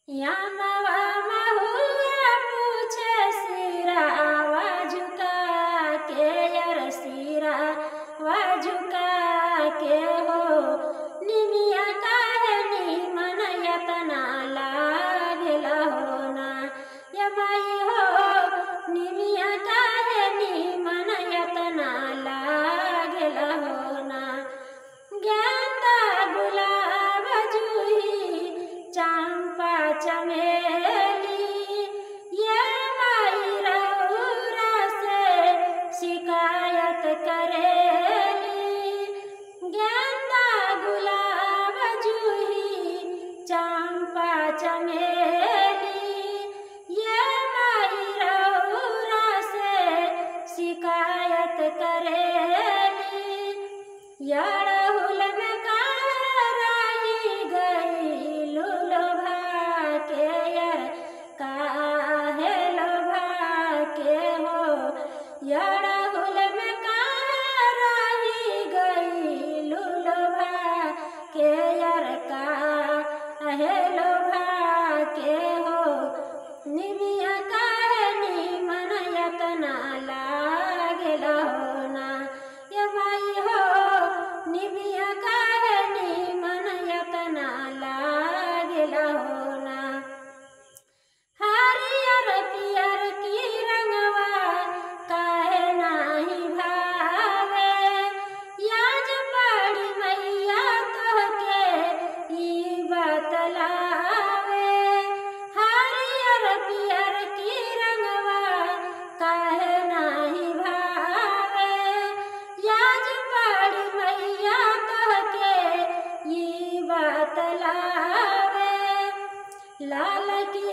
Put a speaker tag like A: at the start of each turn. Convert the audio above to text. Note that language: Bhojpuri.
A: यामवा महुआ पूछे सिरावा झुका के यार सिरावा झुका के हो निमिया काहे निमन यतना लागेला हो ना या माई हो निमिया काहे निमन यतना लागेला हो ना गेंदा गुलाब जूही चंपा चमेली ये माई रउरा से शिकायत करेली गेंदा गुलाब जूही चंपा चमेली ये माई रउरा से शिकायत करेली यारहुल में कराई गई लोभा के यार काहे लोभा के हो यारहुल में कराई गई लोभा के यार काहे लोभा के हो निमिया काहे निमन यतना लागेला हो ना या माई हो निमिया काहे निमन यतना लागेला हो ना हरियर पियर की रंगवा काहे नाही भावे याज पड़ी मैया तोहके ई बतलावे हरियर पियर की रंगवा काहे नाही भावे याज पड़ी मैया तोहके ई बतलावे लाल की